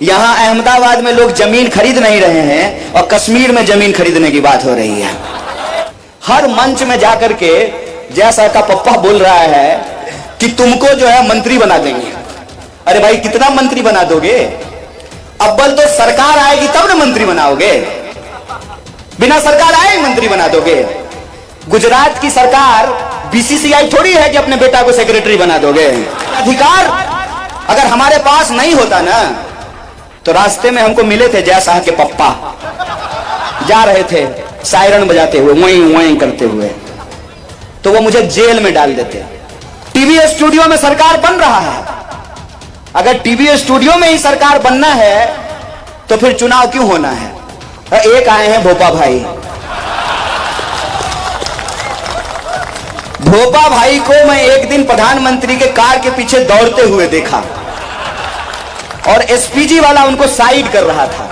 यहां अहमदाबाद में लोग जमीन खरीद नहीं रहे हैं और कश्मीर में जमीन खरीदने की बात हो रही है। हर मंच में जाकर के जैसा का पप्पा बोल रहा है कि तुमको जो है मंत्री बना देंगे। अरे भाई कितना मंत्री बना दोगे? अव्वल तो सरकार आएगी तब ना मंत्री बनाओगे, बिना सरकार आए मंत्री बना दोगे। गुजरात की सरकार बीसीसीआई थोड़ी है कि अपने बेटा को सेक्रेटरी बना दोगे। अधिकार अगर हमारे पास नहीं होता ना, तो रास्ते में हमको मिले थे जय शाह के पप्पा, जा रहे थे सायरन बजाते हुए, वहीं वहीं करते हुए, तो वो मुझे जेल में डाल देते। टीवी स्टूडियो में सरकार बन रहा है, अगर टीवी स्टूडियो में ही सरकार बनना है तो फिर चुनाव क्यों होना है? एक आए हैं भोपा भाई। भोपा भाई को मैं एक दिन प्रधानमंत्री के कार के पीछे दौड़ते हुए देखा और एसपीजी वाला उनको साइड कर रहा था।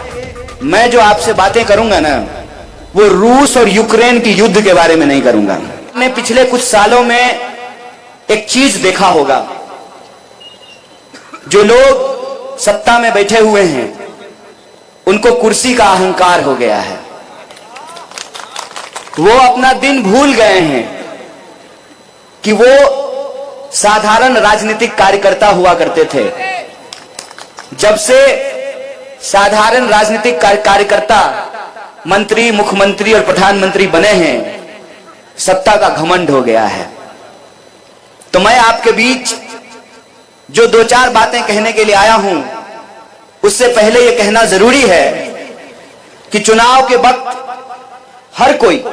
मैं जो आपसे बातें करूंगा ना, वो रूस और यूक्रेन की युद्ध के बारे में नहीं करूंगा। मैंने पिछले कुछ सालों में एक चीज देखा होगा, जो लोग सत्ता में बैठे हुए हैं उनको कुर्सी का अहंकार हो गया है। वो अपना दिन भूल गए हैं कि वो साधारण राजनीतिक कार्यकर्ता हुआ करते थे। जब से साधारण राजनीतिक कार्यकर्ता मंत्री, मुख्यमंत्री और प्रधानमंत्री बने हैं, सत्ता का घमंड हो गया है। तो मैं आपके बीच जो दो चार बातें कहने के लिए आया हूं, उससे पहले यह कहना जरूरी है कि चुनाव के वक्त हर कोई,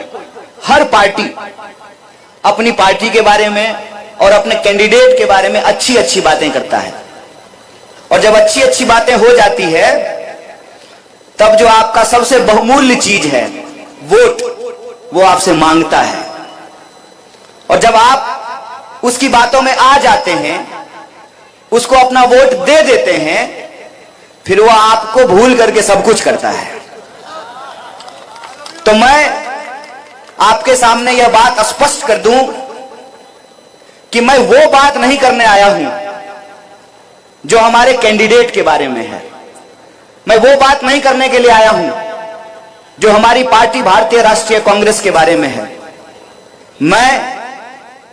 हर पार्टी अपनी पार्टी के बारे में और अपने कैंडिडेट के बारे में अच्छी अच्छी बातें करता है, और जब अच्छी अच्छी बातें हो जाती है तब जो आपका सबसे बहुमूल्य चीज है वोट, वो आपसे मांगता है। और जब आप उसकी बातों में आ जाते हैं, उसको अपना वोट दे देते हैं, फिर वो आपको भूल करके सब कुछ करता है। तो मैं आपके सामने यह बात स्पष्ट कर दूं कि मैं वो बात नहीं करने आया हूं जो हमारे कैंडिडेट के बारे में है। मैं वो बात नहीं करने के लिए आया हूं जो हमारी पार्टी भारतीय राष्ट्रीय कांग्रेस के बारे में है। मैं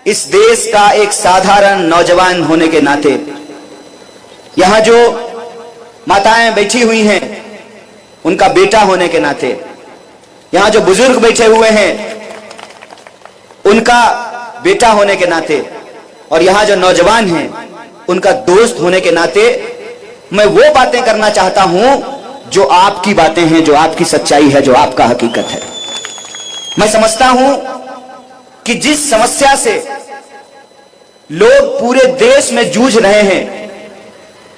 इस देश का एक साधारण नौजवान होने के नाते, यहां जो माताएं बैठी हुई हैं उनका बेटा होने के नाते, यहां जो बुजुर्ग बैठे हुए हैं उनका बेटा होने के नाते, और यहां जो नौजवान हैं उनका दोस्त होने के नाते, मैं वो बातें करना चाहता हूं जो आपकी बातें हैं, जो आपकी सच्चाई है, जो आपका हकीकत है। मैं समझता हूं कि जिस समस्या से लोग पूरे देश में जूझ रहे हैं,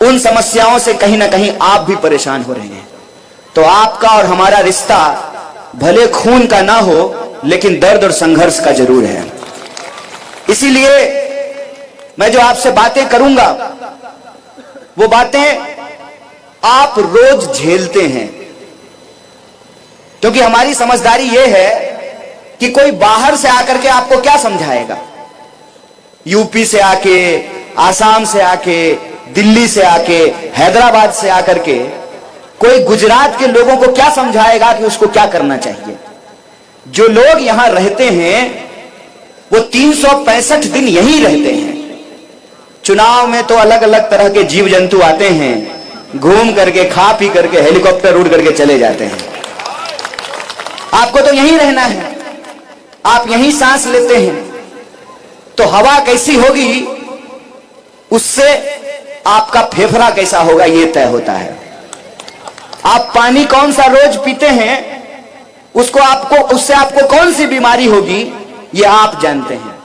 उन समस्याओं से कहीं ना कहीं आप भी परेशान हो रहे हैं। तो आपका और हमारा रिश्ता भले खून का ना हो, लेकिन दर्द और संघर्ष का जरूर है। इसीलिए मैं जो आपसे बातें करूंगा, वो बातें आप रोज झेलते हैं, क्योंकि हमारी समझदारी यह है कि कोई बाहर से आकर के आपको क्या समझाएगा। यूपी से आके, आसाम से आके, दिल्ली से आके, हैदराबाद से आकर के कोई गुजरात के लोगों को क्या समझाएगा कि उसको क्या करना चाहिए। जो लोग यहां रहते हैं वो 365 दिन यहीं रहते हैं। चुनाव में तो अलग अलग तरह के जीव जंतु आते हैं, घूम करके, खा पी करके, हेलीकॉप्टर उड़ करके चले जाते हैं। आपको तो यहीं रहना है, आप यहीं सांस लेते हैं, तो हवा कैसी होगी उससे आपका फेफड़ा कैसा होगा ये तय होता है। आप पानी कौन सा रोज पीते हैं, उससे आपको कौन सी बीमारी होगी ये आप जानते हैं।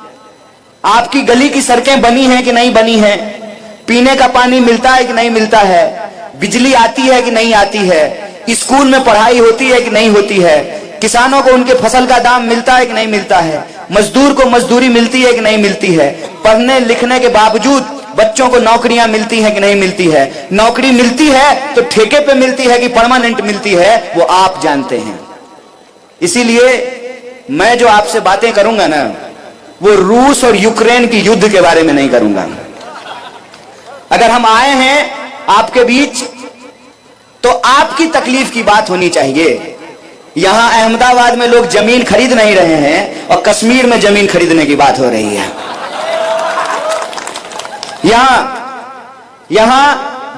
आपकी गली की सड़कें बनी हैं कि नहीं बनी हैं, पीने का पानी मिलता है कि नहीं मिलता है, बिजली आती है कि नहीं आती है, स्कूल में पढ़ाई होती है कि नहीं होती है, किसानों को उनके फसल का दाम मिलता है कि नहीं मिलता है, मजदूर को मजदूरी मिलती है कि नहीं मिलती है, पढ़ने लिखने के बावजूद बच्चों को नौकरियां मिलती हैं कि नहीं मिलती है, नौकरी मिलती है तो ठेके पे मिलती है कि परमानेंट मिलती है, वो आप जानते हैं। इसीलिए मैं जो आपसे बातें करूंगा ना, वो रूस और यूक्रेन की युद्ध के बारे में नहीं करूंगा। अगर हम आए हैं आपके बीच तो आपकी तकलीफ की बात होनी चाहिए। यहां अहमदाबाद में लोग जमीन खरीद नहीं रहे हैं और कश्मीर में जमीन खरीदने की बात हो रही है। यहां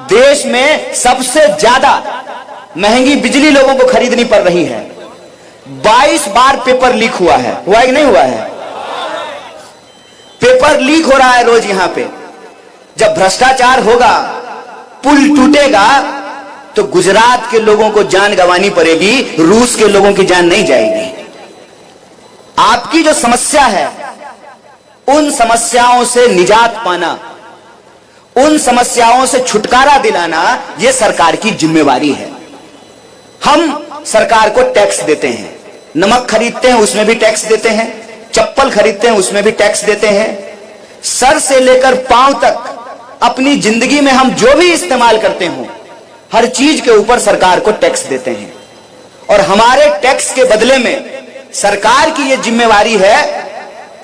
देश में सबसे ज्यादा महंगी बिजली लोगों को खरीदनी पड़ रही है। 22 बार पेपर लीक हुआ है कि नहीं हुआ है? पेपर लीक हो रहा है रोज यहां पे। जब भ्रष्टाचार होगा, पुल टूटेगा, तो गुजरात के लोगों को जान गंवानी पड़ेगी, रूस के लोगों की जान नहीं जाएगी। आपकी जो समस्या है, उन समस्याओं से निजात पाना, उन समस्याओं से छुटकारा दिलाना, यह सरकार की जिम्मेवारी है। हम सरकार को टैक्स देते हैं, नमक खरीदते हैं उसमें भी टैक्स देते हैं, चप्पल खरीदते हैं उसमें भी टैक्स देते हैं। सर से लेकर पांव तक अपनी जिंदगी में हम जो भी इस्तेमाल करते हो, हर चीज के ऊपर सरकार को टैक्स देते हैं। और हमारे टैक्स के बदले में सरकार की यह जिम्मेवारी है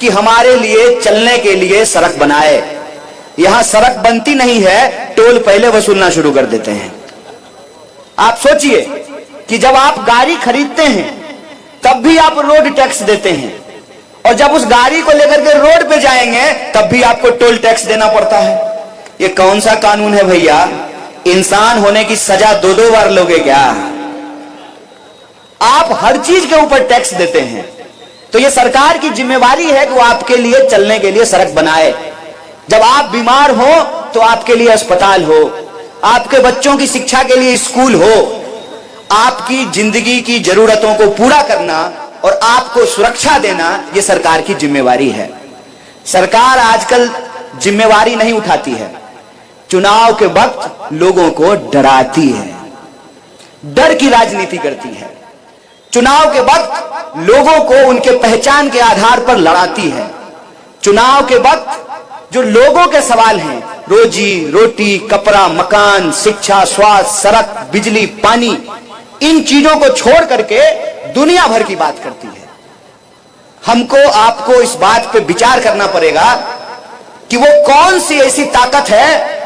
कि हमारे लिए चलने के लिए सड़क बनाए। यहां सड़क बनती नहीं है, टोल पहले वसूलना शुरू कर देते हैं। आप सोचिए कि जब आप गाड़ी खरीदते हैं तब भी आप रोड टैक्स देते हैं, और जब उस गाड़ी को लेकर के रोड पे जाएंगे तब भी आपको टोल टैक्स देना पड़ता है। ये कौन सा कानून है भैया? इंसान होने की सजा 2-2 बार लोगे क्या? आप हर चीज के ऊपर टैक्स देते हैं। तो ये सरकार की जिम्मेवारी है कि वो आपके लिए चलने के लिए सड़क बनाए। जब आप बीमार हो तो आपके लिए अस्पताल हो, आपके बच्चों की शिक्षा के लिए स्कूल हो। आपकी जिंदगी की जरूरतों को पूरा करना और आपको सुरक्षा देना, यह सरकार की जिम्मेवारी है। सरकार आजकल जिम्मेवारी नहीं उठाती है, चुनाव के वक्त लोगों को डराती है, डर की राजनीति करती है। चुनाव के वक्त लोगों को उनके पहचान के आधार पर लड़ाती है। चुनाव के वक्त जो लोगों के सवाल हैं, रोजी रोटी, कपड़ा, मकान, शिक्षा, स्वास्थ्य, सड़क, बिजली, पानी, इन चीजों को छोड़ करके दुनिया भर की बात करती है। हमको आपको इस बात पे विचार करना पड़ेगा कि वो कौन सी ऐसी ताकत है,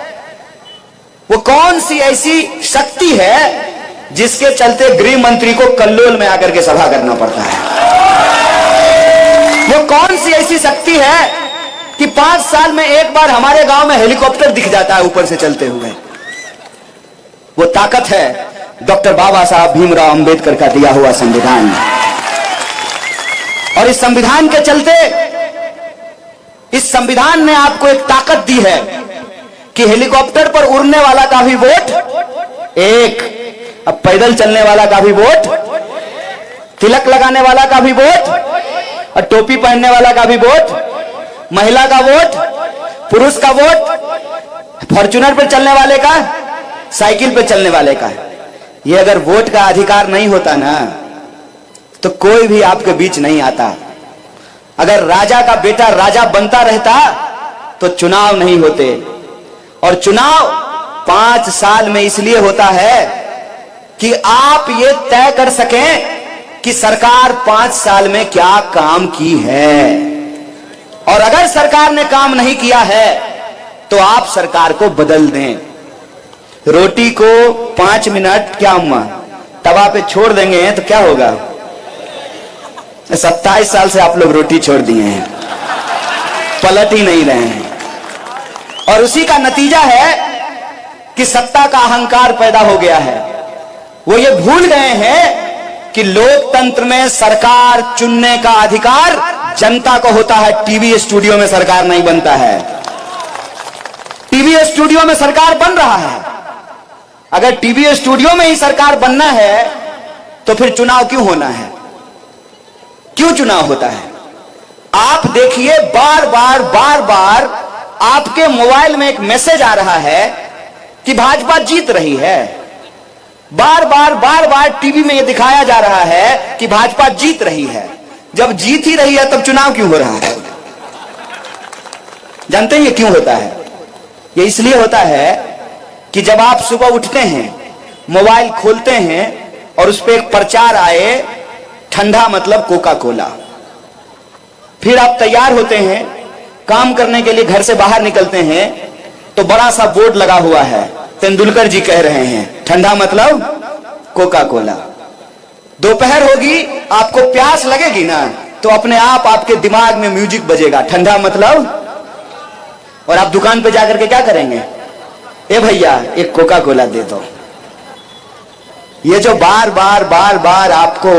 वो कौन सी ऐसी शक्ति है जिसके चलते गृह मंत्री को कल्लोल में आकर के सभा करना पड़ता है। वो कौन सी ऐसी शक्ति है कि 5 साल में एक बार हमारे गांव में हेलीकॉप्टर दिख जाता है ऊपर से चलते हुए। वो ताकत है डॉक्टर बाबा साहब भीमराव अंबेडकर का दिया हुआ संविधान। और इस संविधान के चलते, इस संविधान ने आपको एक ताकत दी है कि हेलीकॉप्टर पर उड़ने वाला का भी वोट एक, अब पैदल चलने वाला का भी वोट, तिलक लगाने वाला का भी वोट, और टोपी पहनने वाला का भी वोट, महिला का वोट, पुरुष का वोट, फॉर्च्यूनर पर चलने वाले का, साइकिल पर चलने वाले का। ये अगर वोट का अधिकार नहीं होता ना, तो कोई भी आपके बीच नहीं आता। अगर राजा का बेटा राजा बनता रहता तो चुनाव नहीं होते। और चुनाव 5 साल में इसलिए होता है कि आप ये तय कर सकें कि सरकार 5 साल में क्या काम की है। और अगर सरकार ने काम नहीं किया है तो आप सरकार को बदल दें। रोटी को 5 मिनट क्या अम्मा तवा पे छोड़ देंगे तो क्या होगा? 27 साल से आप लोग रोटी छोड़ दिए हैं, पलट ही नहीं रहे हैं। और उसी का नतीजा है कि सत्ता का अहंकार पैदा हो गया है। वो ये भूल गए हैं कि लोकतंत्र में सरकार चुनने का अधिकार जनता को होता है। टीवी स्टूडियो में सरकार नहीं बनता है। टीवी स्टूडियो में सरकार बन रहा है। अगर टीवी स्टूडियो में ही सरकार बनना है तो फिर चुनाव क्यों होना है? क्यों चुनाव होता है? आप देखिए, बार बार आपके मोबाइल में एक मैसेज आ रहा है कि भाजपा जीत रही है। बार बार टीवी में यह दिखाया जा रहा है कि भाजपा जीत रही है। जब जीत ही रही है तब चुनाव क्यों हो रहा है? जानते हैं ये क्यों होता है? ये इसलिए होता है कि जब आप सुबह उठते हैं, मोबाइल खोलते हैं और उस पर एक प्रचार आए, ठंडा मतलब कोका कोला, फिर आप तैयार होते हैं, काम करने के लिए घर से बाहर निकलते हैं तो बड़ा सा बोर्ड लगा हुआ है, तेंदुलकर जी कह रहे हैं ठंडा मतलब कोका कोला। दोपहर होगी, आपको प्यास लगेगी ना, तो अपने आप आपके दिमाग में म्यूजिक बजेगा, ठंडा मतलब, और आप दुकान पे जाकर के क्या करेंगे, ए भैया एक कोका कोला दे दो। ये जो बार बार बार बार आपको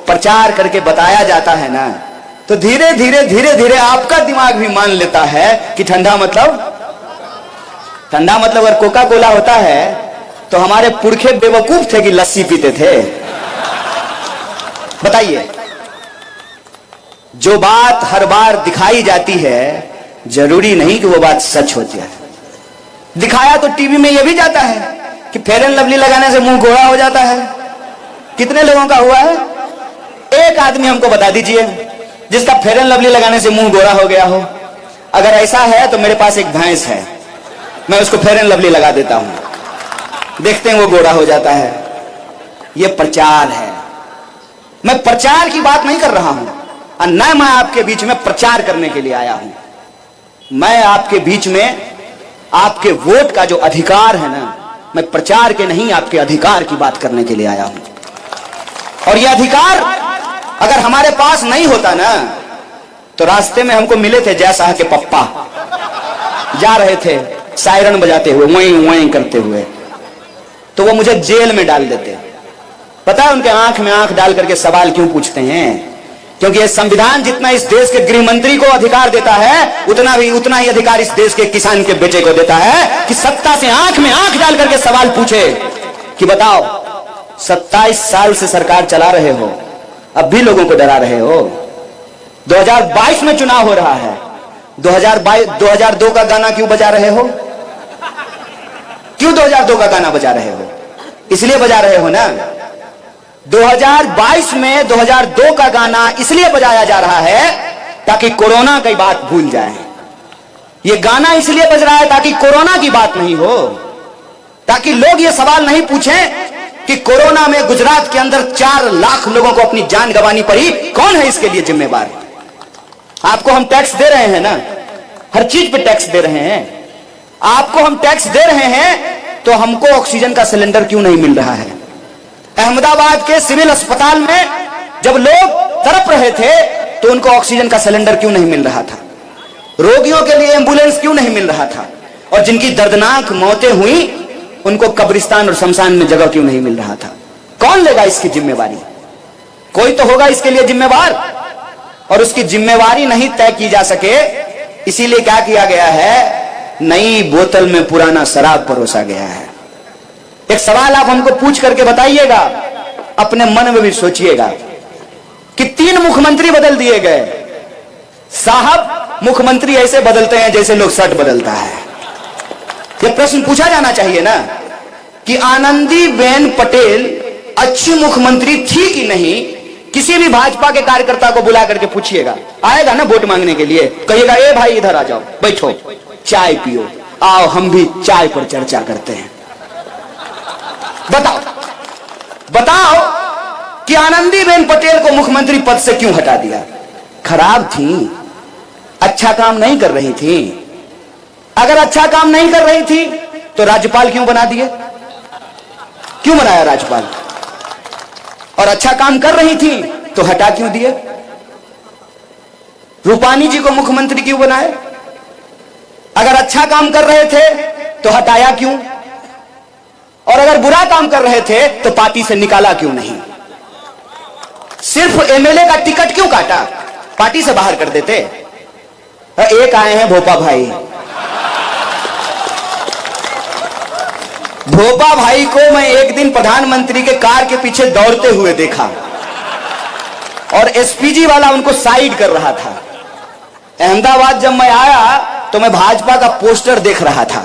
प्रचार करके बताया जाता है ना, तो धीरे धीरे धीरे धीरे आपका दिमाग भी मान लेता है कि ठंडा मतलब अगर कोका कोला होता है तो हमारे पुरखे बेवकूफ थे कि लस्सी पीते थे। बताइए, जो बात हर बार दिखाई जाती है जरूरी नहीं कि वो बात सच होती है। दिखाया तो टीवी में यह भी जाता है कि फेयर एंड लवली लगाने से मुंह गोरा हो जाता है। कितने लोगों का हुआ है? एक आदमी हमको बता दीजिए जिसका फेयर एंड लवली लगाने से मुंह गोरा हो गया हो। अगर ऐसा है तो मेरे पास एक भैंस है, मैं उसको फेयर एंड लवली लगा देता हूं, देखते हैं वो गोरा हो जाता है। यह प्रचार है। मैं प्रचार की बात नहीं कर रहा हूं, और न मैं आपके बीच में प्रचार करने के लिए आया हूं। मैं आपके बीच में आपके वोट का जो अधिकार है ना, मैं प्रचार के नहीं आपके अधिकार की बात करने के लिए आया हूं। और यह अधिकार अगर हमारे पास नहीं होता ना, तो रास्ते में हमको मिले थे जय शाह के पप्पा, जा रहे थे सायरन बजाते हुए, वहीं वहीं करते हुए, तो वो मुझे जेल में डाल देते। पता है उनके आंख में आंख डाल करके सवाल क्यों पूछते हैं? क्योंकि ये संविधान जितना इस देश के गृह मंत्री को अधिकार देता है, उतना ही अधिकार इस देश के किसान के बेटे को देता है कि सत्ता से आंख में आंख डाल करके सवाल पूछे कि बताओ 27 साल से सरकार चला रहे हो, अब भी लोगों को डरा रहे हो। 2022 में चुनाव हो रहा है, 2002 का गाना क्यों बजा रहे हो? क्यों 2002 का गाना बजा रहे हो? इसलिए बजा रहे हो ना, 2022 में 2002 का गाना इसलिए बजाया जा रहा है ताकि कोरोना की बात भूल जाए। यह गाना इसलिए बज रहा है ताकि कोरोना की बात नहीं हो, ताकि लोग ये सवाल नहीं पूछें कि कोरोना में गुजरात के अंदर 4 लाख लोगों को अपनी जान गंवानी पड़ी, कौन है इसके लिए जिम्मेवार? आपको हम टैक्स दे रहे हैं ना, हर चीज पे टैक्स दे रहे हैं। आपको हम टैक्स दे रहे हैं तो हमको ऑक्सीजन का सिलेंडर क्यों नहीं मिल रहा है? अहमदाबाद के सिविल अस्पताल में जब लोग तड़प रहे थे तो उनको ऑक्सीजन का सिलेंडर क्यों नहीं मिल रहा था? रोगियों के लिए एम्बुलेंस क्यों नहीं मिल रहा था? और जिनकी दर्दनाक मौतें हुई उनको कब्रिस्तान और शमशान में जगह क्यों नहीं मिल रहा था? कौन लेगा इसकी जिम्मेवारी? कोई तो होगा इसके लिए जिम्मेवार, और उसकी जिम्मेवारी नहीं तय की जा सके, इसीलिए क्या किया गया है, नई बोतल में पुराना शराब परोसा गया है। एक सवाल आप हमको पूछ करके बताइएगा, अपने मन में भी सोचिएगा कि 3 मुख्यमंत्री बदल दिए गए। साहब, मुख्यमंत्री ऐसे बदलते हैं जैसे लोग शर्ट बदलता है। यह प्रश्न पूछा जाना चाहिए ना कि आनंदीबेन पटेल अच्छी मुख्यमंत्री थी कि नहीं? किसी भी भाजपा के कार्यकर्ता को बुला करके पूछिएगा, आएगा ना वोट मांगने के लिए, कहिएगा ए भाई इधर आ जाओ, बैठो, चाय पियो, आओ हम भी चाय पर चर्चा करते हैं। बताओ कि आनंदीबेन पटेल को मुख्यमंत्री पद से क्यों हटा दिया? खराब थी, अच्छा काम नहीं कर रही थी। अगर अच्छा काम नहीं कर रही थी तो राज्यपाल क्यों बना दिए? क्यों बनाया राज्यपाल? और अच्छा काम कर रही थी तो हटा क्यों दिए? रूपानी जी को मुख्यमंत्री क्यों बनाए? अगर अच्छा काम कर रहे थे तो हटाया क्यों? और अगर बुरा काम कर रहे थे तो पार्टी से निकाला क्यों नहीं? सिर्फ एमएलए का टिकट क्यों काटा? पार्टी से बाहर कर देते। एक आए हैं भोपा भाई। भोपा भाई को मैं एक दिन प्रधानमंत्री के कार के पीछे दौड़ते हुए देखा और एसपीजी वाला उनको साइड कर रहा था। अहमदाबाद जब मैं आया तो मैं भाजपा का पोस्टर देख रहा था,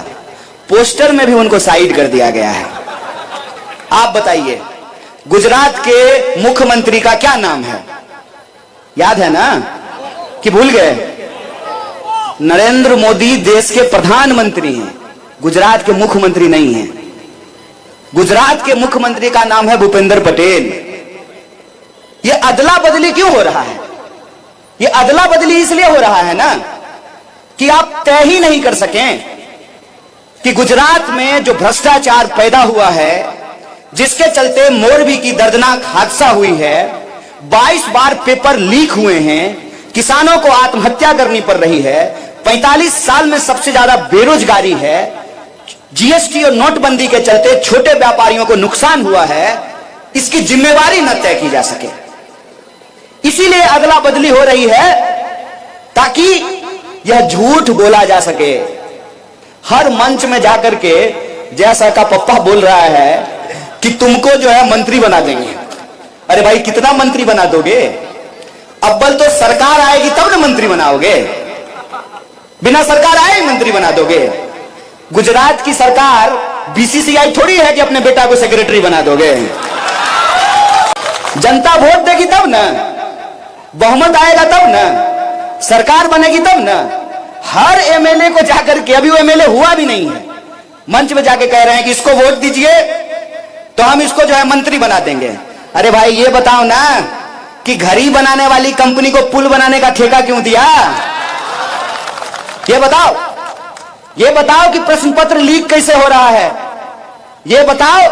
पोस्टर में भी उनको साइड कर दिया गया है। आप बताइए, गुजरात के मुख्यमंत्री का क्या नाम है? याद है ना कि भूल गए? नरेंद्र मोदी देश के प्रधानमंत्री हैं, गुजरात के मुख्यमंत्री नहीं हैं। गुजरात के मुख्यमंत्री का नाम है भूपेंद्र पटेल। यह अदला बदली क्यों हो रहा है? यह अदला बदली इसलिए हो रहा है ना कि आप तय ही नहीं कर सकें कि गुजरात में जो भ्रष्टाचार पैदा हुआ है, जिसके चलते मोरबी की दर्दनाक हादसा हुई है, 22 बार पेपर लीक हुए हैं, किसानों को आत्महत्या करनी पड़ रही है, 45 साल में सबसे ज्यादा बेरोजगारी है, जीएसटी और नोटबंदी के चलते छोटे व्यापारियों को नुकसान हुआ है, इसकी जिम्मेवारी न तय की जा सके। इसीलिए अदला बदली हो रही है ताकि यह झूठ बोला जा सके। हर मंच में जाकर के जैसा का पप्पा बोल रहा है कि तुमको जो है मंत्री बना देंगे। अरे भाई, कितना मंत्री बना दोगे? अव्वल तो सरकार आएगी तब ना मंत्री बनाओगे, बिना सरकार आए मंत्री बना दोगे। गुजरात की सरकार बीसीसीआई थोड़ी है कि अपने बेटा को सेक्रेटरी बना दोगे। जनता वोट देगी तब ना, बहुमत आएगा तब ना, सरकार बनेगी तब ना। हर एमएलए को जाकर के, अभी वो एमएलए हुआ भी नहीं है, मंच में जाके कह रहे हैं कि इसको वोट दीजिए तो हम इसको जो है मंत्री बना देंगे। अरे भाई, ये बताओ ना कि घड़ी बनाने वाली कंपनी को पुल बनाने का ठेका क्यों दिया? ये बताओ कि प्रश्न पत्र लीक कैसे हो रहा है? ये बताओ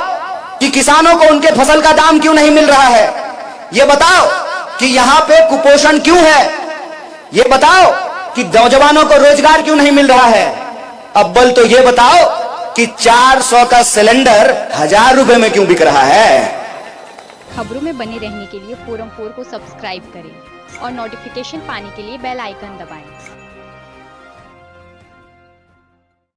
कि किसानों को उनके फसल का दाम क्यों नहीं मिल रहा है? ये बताओ कि यहां पे कुपोषण क्यों है? ये बताओ कि नौजवानों को रोजगार क्यों नहीं मिल रहा है? अव्वल तो ये बताओ कि 400 का सिलेंडर 1000 रुपए में क्यों बिक रहा है? खबरों में बने रहने के लिए फोरम 4 को सब्सक्राइब करें और नोटिफिकेशन पाने के लिए बेल आइकन दबाएं।